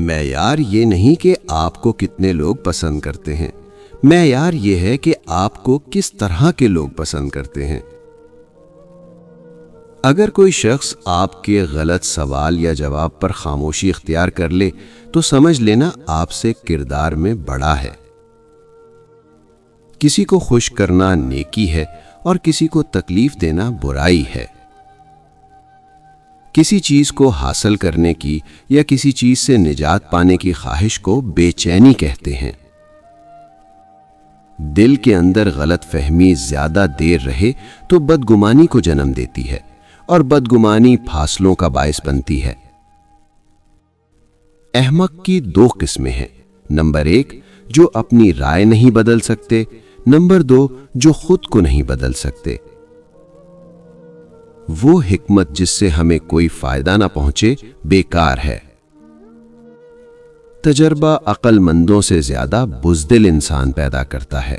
معیار یہ نہیں کہ آپ کو کتنے لوگ پسند کرتے ہیں، معیار یہ ہے کہ آپ کو کس طرح کے لوگ پسند کرتے ہیں۔ اگر کوئی شخص آپ کے غلط سوال یا جواب پر خاموشی اختیار کر لے تو سمجھ لینا آپ سے کردار میں بڑا ہے۔ کسی کو خوش کرنا نیکی ہے اور کسی کو تکلیف دینا برائی ہے۔ کسی چیز کو حاصل کرنے کی یا کسی چیز سے نجات پانے کی خواہش کو بے چینی کہتے ہیں۔ دل کے اندر غلط فہمی زیادہ دیر رہے تو بدگمانی کو جنم دیتی ہے اور بدگمانی فاصلوں کا باعث بنتی ہے۔ احمق کی دو قسمیں ہیں، نمبر 1 جو اپنی رائے نہیں بدل سکتے، نمبر 2 جو خود کو نہیں بدل سکتے۔ وہ حکمت جس سے ہمیں کوئی فائدہ نہ پہنچے بیکار ہے۔ تجربہ عقل مندوں سے زیادہ بزدل انسان پیدا کرتا ہے۔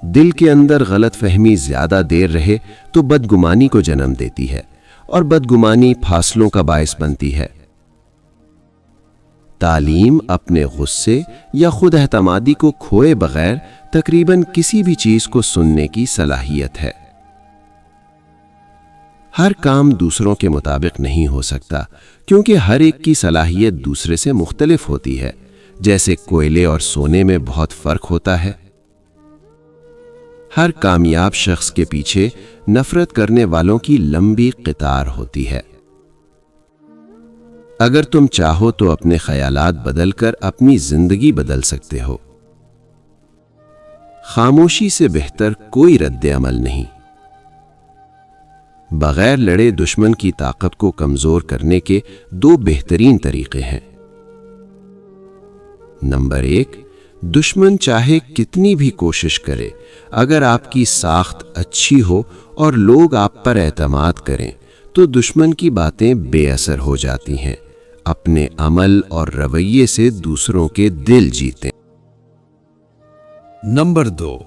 دل کے اندر غلط فہمی زیادہ دیر رہے تو بدگمانی کو جنم دیتی ہے اور بدگمانی فاصلوں کا باعث بنتی ہے۔ تعلیم اپنے غصے یا خود اعتمادی کو کھوئے بغیر تقریباً کسی بھی چیز کو سننے کی صلاحیت ہے۔ ہر کام دوسروں کے مطابق نہیں ہو سکتا کیونکہ ہر ایک کی صلاحیت دوسرے سے مختلف ہوتی ہے، جیسے کوئلے اور سونے میں بہت فرق ہوتا ہے۔ ہر کامیاب شخص کے پیچھے نفرت کرنے والوں کی لمبی قطار ہوتی ہے۔ اگر تم چاہو تو اپنے خیالات بدل کر اپنی زندگی بدل سکتے ہو۔ خاموشی سے بہتر کوئی رد عمل نہیں۔ بغیر لڑے دشمن کی طاقت کو کمزور کرنے کے 2 بہترین طریقے ہیں۔ نمبر 1 دشمن چاہے کتنی بھی کوشش کرے، اگر آپ کی ساخت اچھی ہو اور لوگ آپ پر اعتماد کریں تو دشمن کی باتیں بے اثر ہو جاتی ہیں۔ اپنے عمل اور رویے سے دوسروں کے دل جیتیں۔ نمبر 2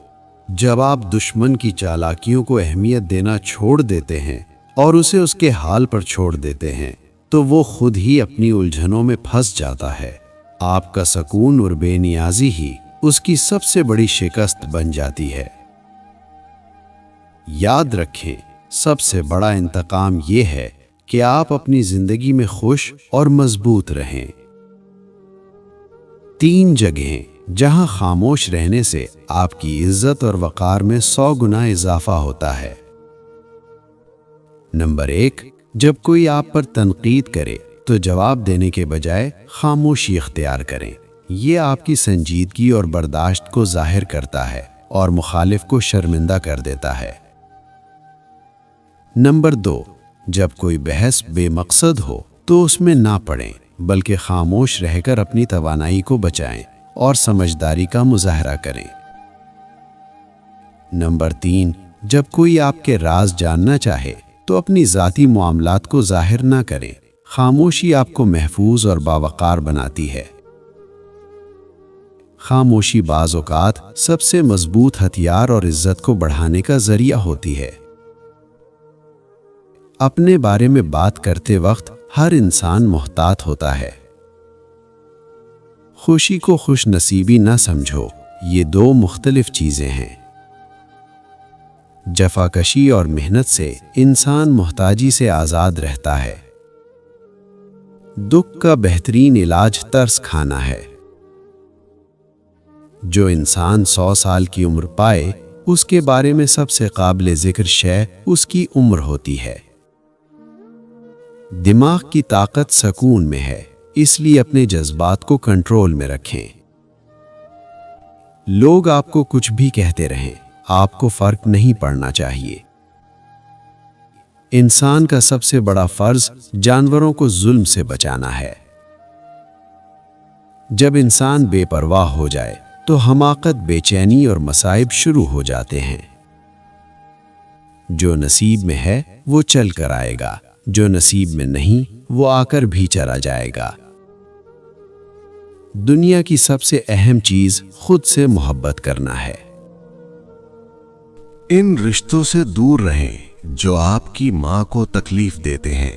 جب آپ دشمن کی چالاکیوں کو اہمیت دینا چھوڑ دیتے ہیں اور اسے اس کے حال پر چھوڑ دیتے ہیں تو وہ خود ہی اپنی الجھنوں میں پھنس جاتا ہے۔ آپ کا سکون اور بے نیازی ہی اس کی سب سے بڑی شکست بن جاتی ہے۔ یاد رکھیں، سب سے بڑا انتقام یہ ہے کہ آپ اپنی زندگی میں خوش اور مضبوط رہیں۔ 3 جگہیں جہاں خاموش رہنے سے آپ کی عزت اور وقار میں 100 گنا اضافہ ہوتا ہے۔ نمبر 1 جب کوئی آپ پر تنقید کرے تو جواب دینے کے بجائے خاموشی اختیار کریں۔ یہ آپ کی سنجیدگی اور برداشت کو ظاہر کرتا ہے اور مخالف کو شرمندہ کر دیتا ہے۔ نمبر 2 جب کوئی بحث بے مقصد ہو تو اس میں نہ پڑیں بلکہ خاموش رہ کر اپنی توانائی کو بچائیں اور سمجھداری کا مظاہرہ کریں۔ نمبر 3 جب کوئی آپ کے راز جاننا چاہے تو اپنی ذاتی معاملات کو ظاہر نہ کریں۔ خاموشی آپ کو محفوظ اور باوقار بناتی ہے۔ خاموشی بعض اوقات سب سے مضبوط ہتھیار اور عزت کو بڑھانے کا ذریعہ ہوتی ہے۔ اپنے بارے میں بات کرتے وقت ہر انسان محتاط ہوتا ہے۔ خوشی کو خوش نصیبی نہ سمجھو، یہ 2 مختلف چیزیں ہیں۔ جفاکشی اور محنت سے انسان محتاجی سے آزاد رہتا ہے۔ دکھ کا بہترین علاج ترس کھانا ہے۔ جو انسان 100 سال کی عمر پائے، اس کے بارے میں سب سے قابل ذکر شے اس کی عمر ہوتی ہے۔ دماغ کی طاقت سکون میں ہے، اس لیے اپنے جذبات کو کنٹرول میں رکھیں۔ لوگ آپ کو کچھ بھی کہتے رہیں، آپ کو فرق نہیں پڑنا چاہیے۔ انسان کا سب سے بڑا فرض جانوروں کو ظلم سے بچانا ہے۔ جب انسان بے پرواہ ہو جائے تو حماقت، بے چینی اور مصائب شروع ہو جاتے ہیں۔ جو نصیب میں ہے وہ چل کر آئے گا، جو نصیب میں نہیں وہ آ کر بھی چلا جائے گا۔ دنیا کی سب سے اہم چیز خود سے محبت کرنا ہے۔ ان رشتوں سے دور رہیں جو آپ کی ماں کو تکلیف دیتے ہیں۔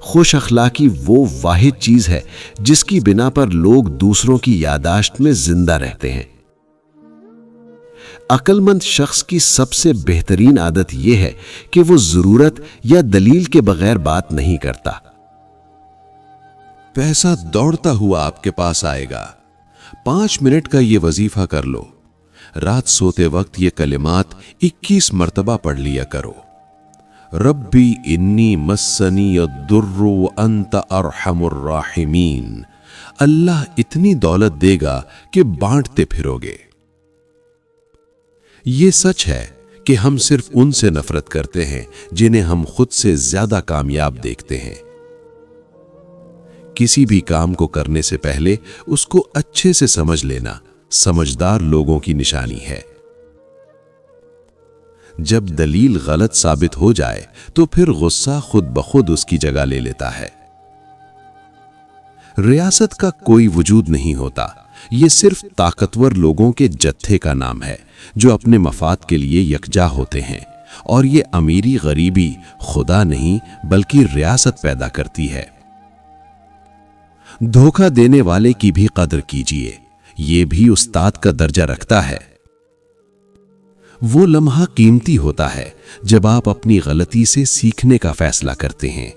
خوش اخلاقی وہ واحد چیز ہے جس کی بنا پر لوگ دوسروں کی یادداشت میں زندہ رہتے ہیں۔ عقل مند شخص کی سب سے بہترین عادت یہ ہے کہ وہ ضرورت یا دلیل کے بغیر بات نہیں کرتا۔ پیسہ دوڑتا ہوا آپ کے پاس آئے گا، 5 منٹ کا یہ وظیفہ کر لو، رات سوتے وقت یہ کلمات 21 مرتبہ پڑھ لیا کرو۔ ربی انی مسنی الضر وانت ارحم الراحمین۔ اللہ اتنی دولت دے گا کہ بانٹتے پھرو گے۔ یہ سچ ہے کہ ہم صرف ان سے نفرت کرتے ہیں جنہیں ہم خود سے زیادہ کامیاب دیکھتے ہیں۔ کسی بھی کام کو کرنے سے پہلے اس کو اچھے سے سمجھ لینا سمجھدار لوگوں کی نشانی ہے۔ جب دلیل غلط ثابت ہو جائے تو پھر غصہ خود بخود اس کی جگہ لے لیتا ہے۔ ریاست کا کوئی وجود نہیں ہوتا، یہ صرف طاقتور لوگوں کے جتھے کا نام ہے جو اپنے مفاد کے لیے یکجا ہوتے ہیں، اور یہ امیری غریبی خدا نہیں بلکہ ریاست پیدا کرتی ہے۔ دھوکہ دینے والے کی بھی قدر کیجیے، یہ بھی استاد کا درجہ رکھتا ہے۔ وہ لمحہ قیمتی ہوتا ہے جب آپ اپنی غلطی سے سیکھنے کا فیصلہ کرتے ہیں۔